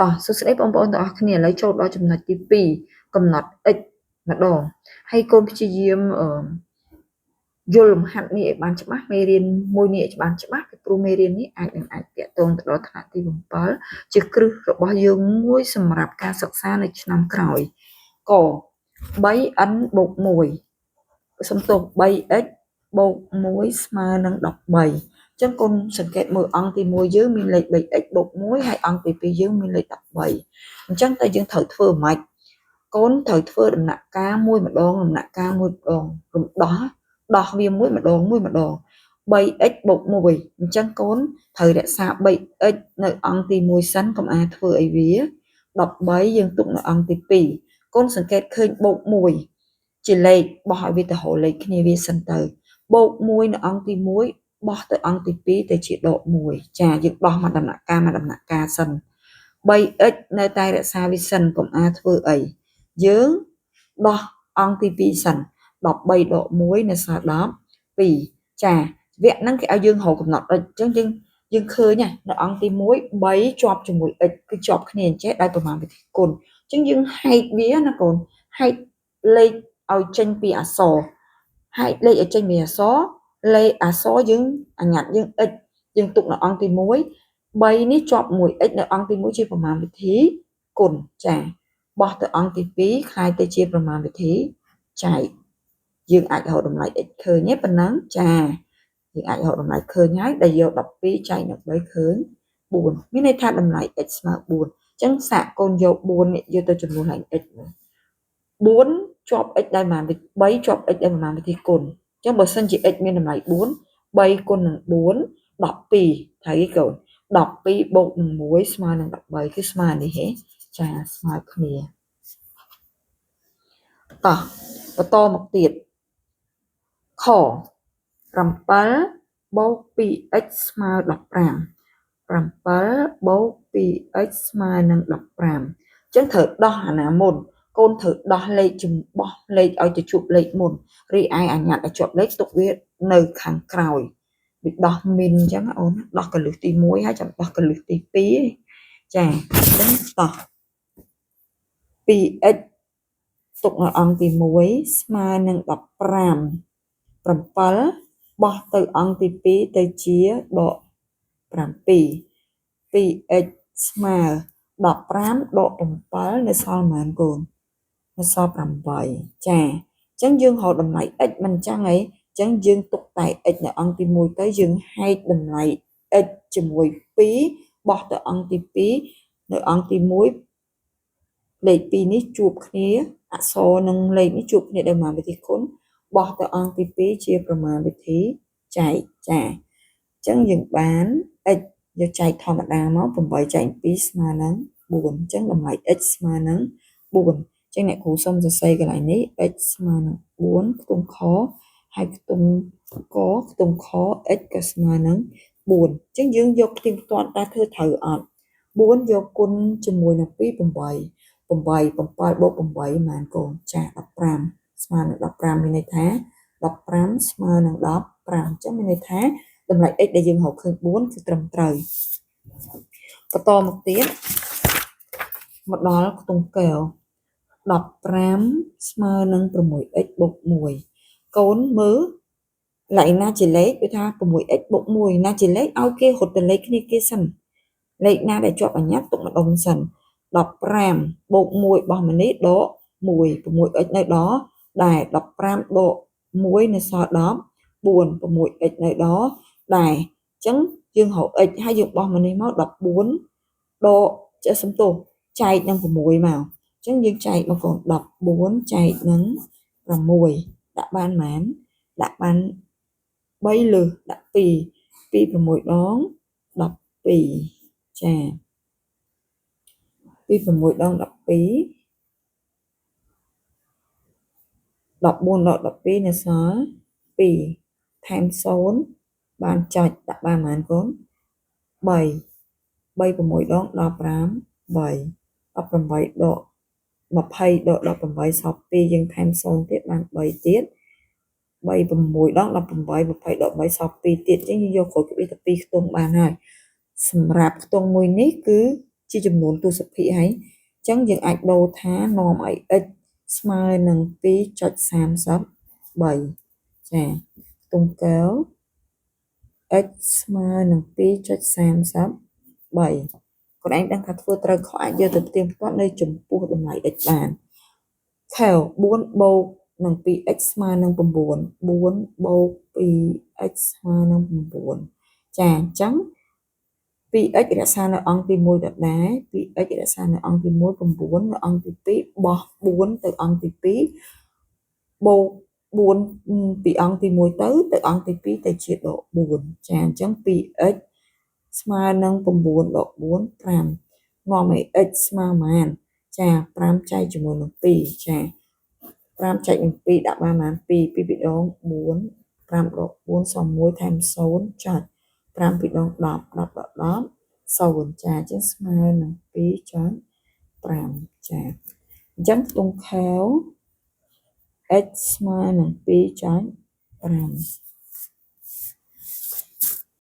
តោះសួស្តីបងប្អូនទាំងអស់គ្នាឥឡូវចូលដល់ចំណុចទី2កំណត់ x ម្ដងហើយកូនព្យាយាមយល់លំហាត់នេះឲ្យបានច្បាស់មេរៀនមួយនេះឲ្យបានច្បាស់ពីព្រោះមេរៀននេះអាចតាក់ទងទៅដល់ថ្នាក់ទី7ជាគ្រឹះរបស់យើងមួយសម្រាប់ការសិក្សានៅឆ្នាំក្រោយក3n បូក1សំទោស 3x បូក1ស្មើនឹង13ចឹងកូនសង្កេតមើលអង្គទី1យើងមានលេខ 3x បូក1ហើយអង្គទី2យើងមានលេខ13អញ្ចឹងតើយើងត្រូវធ្វើម៉េចកូនត្រូវធ្វើដំណាក់កាលមួយម្ដងដំណាក់កាលមួយម្ដងរំដោះវាមួយម្ដង 3x បូក1អញ្ចឹងកូនត្រូវរក្សា 3x នៅអង្គទី1សិនកុំអាធ្វើឲ្យវា13យើងទុកនៅអង្គទី2កូនសង្កេតឃើញបូក1ជាលេខបោះឲ្យវាទៅរកលេខគ្នាវាសិនទៅបូក1នៅអង្គទី1បោះទៅអង្គទី2ទៅជាដក1ចាយើងដោះមកដំណាក់កាលសិន 3x នៅតែរក្សាវាសិនកុំអាធ្វើអីយើងដោះអង្គទី2សិន13ដក1នៅសល់12ចាវគ្គហ្នឹងគេឲ្យយើងរកកំណត់ x អញ្ចឹងយើងឃើញនៅអង្គទី1 3ជាប់ជាមួយ x គឺជាប់គ្នាអញ្ចេះដោយប្រមាណវិធីគុណអញ្ចឹងយើងហែកវាណាកូនហែកលេខឲ្យចេញពីអក្សរហែកលេខឲ្យចេញពីអក្សរលេខអក្សរយើងអាញាត់យើង x យើងទុកនៅអង្គទី1 3នេះជាប់មួយ x នៅអង្គទី1ជាប្រមាណវិធីគុណចាបោះទៅអង្គទី2คล้ายទៅជាប្រមាណវិធីចែកយើងអាចរកតម្លៃ x ឃើញទេប៉ុណ្ណឹងចាយើងអាចរកតម្លៃឃើញហើយដែលយក12ចែកនឹង3ឃើញ4មានន័យថាតម្លៃ x ស្មើ4អញ្ចឹងសាកកូនយក4នេះយកទៅចំនួនឡើង x 4ជាប់ x ដោយប្រមាណ3ជាប់ x ដោយប្រមាណវិធីគុណអញ្ចឹងបើសិនជា x មានតម្លៃ4 3គុណនឹង4 12ត្រូវទេកូន12បូកនឹង1ស្មើនឹង13គឺស្មើនេះហេចាស្មើគ្នាតោះបន្តមកទៀតខ7បូក 2x ស្មើ15 7បូក 2x ស្មើនឹង15អញ្ចឹងត្រូវដោះអាណាមុនកូនត្រូវដោះលេខចំបោះលេខឲ្យទៅជួបលេខមុនរីឯអាញាត់ឲ្យជាប់លេខទុកវានៅខាងក្រោយដូចដោះមីនអញ្ចឹងអូនដោះកលឹះទី1ហើយចាំដោះកលឹះទី2ចាអញ្ចឹងតោះ 2x ទុកនៅអង្គទី1ស្មើនឹង15 7បោះទៅអង្គទី2ទៅជាដក7 2x ស្មើ15ដក7នៅសល់ប៉ុន្មានកូននៅសល់8ចាអញ្ចឹងយើងរកតម្លៃ x មិនចឹងអីអញ្ចឹងយើងទុកតែ x នៅអង្គទី1ទៅយើងហែកតម្លៃ x ជាមួយ2បោះទៅអង្គទី2នៅអង្គទី1លេខ2នេះជួបគ្នាអក្សរនិងលេខនេះជួបគ្នាដោយប្រមាណវិធីគុណបោះទៅអង្គទី2ជាប្រមាណវិធីចែកចាអញ្ចឹងយើងបាន x យកចែកធម្មតាមក8ចែក2ស្មើនឹង4អញ្ចឹងតម្លៃ x ស្មើនឹង4អញ្ចឹងអ្នកគ្រូសុំសរសេរកន្លែងនេះ x ស្មើនឹង4ខ្ទង់ខហើយខ្ទង់កខ្ទង់ខ x ក៏ស្មើនឹង4អញ្ចឹងយើងយកផ្ទៀងផ្ទាត់តើធ្វើត្រូវអត់4យកគុណជាមួយនឹង2 8 7បូក8ប៉ុន្មានកូនចា15ស្មើនឹង15មានន័យថា15ស្មើនឹង15អញ្ចឹងមានន័យថាតម្លៃ x ដែលយើងរកឃើញ4គឺត្រឹមត្រូវបន្តមកទៀតមកដល់ខ្ទង់កែវ15ស្មើនឹង 6x បូក1កូនមើលកន្លែងណាជាលេខគឺថា 6x បូក1ណាជាលេខឲ្យគេរត់ទៅលេខគ្នាគេសិនលេខណាដែលជាប់អញ្ញត្តិទុកម្ដុំសិន15បូក1បោះមកនេះដក1 6x នៅដល់ដែរ15ដក1នៅសល់10 4 6x នៅដល់ដែរអញ្ចឹងយើងរក x ហើយយើងបោះមកនេះមក14ដកចេះសំទោសចែកនឹង6មកអញ្ចឹងយើងចែកមកកូន14ចែកនឹង6ដាក់បានប៉ុន្មានដាក់បាន3លើសដាក់2 2 6ដង12ចាពី6ដង12 14ដក12នៅសល់2ថែម0បានចុចដាក់បានប៉ុន្មានកូន3 6ដង15 3 18ដក20ដក18សល់2យើងថែម0ទៀតបាន3ទៀត3 6ដង18 20ដក3សល់2ទៀតអញ្ចឹងយើងយកក្រួយក្បៀសទៅ2ខ្ទង់បានហើយសម្រាប់ខ្ទង់មួយនេះគឺ ជាចំនួនទស្សភាគហើយអញ្ចឹងយើងអាចដូរថានាំឲ្យ x ស្មើនឹង 2.33 ចាទង្កើ x ស្មើនឹង 2.33 ខ្លួនឯងដឹងថាធ្វើត្រូវខុសអាចយកទៅផ្ទៀងផ្ទាត់នៅចំពោះតម្លៃ x បានខែ4បូកនឹង 2x ស្មើនឹង 9 4បូក 2x ស្មើនឹង 9 ចាអញ្ចឹង 2x រក្សានៅអង្គទី1ដដែល 2x រក្សានៅអង្គទី1 9នៅអង្គទី2បោះ4ទៅអង្គទី2បូក4ពីអង្គទី1ទៅអង្គទី2ទៅជាដក4ចាអញ្ចឹង 2x ស្មើនឹង9ដក4 5នាំឲ្យ x ស្មើប៉ុន្មានចា5ចែកជាមួយនឹង2ចា5ចែកនឹង2ដាក់បានប៉ុន្មាន2 2ពីដង4 5ដក4សុំ1ថែម0ចុច5ពីដង10 10ដក10 0ចាអញ្ចឹងស្មើនឹង 2.5 ចាអញ្ចឹងទង្ខៅ x ស្មើនឹង 2.5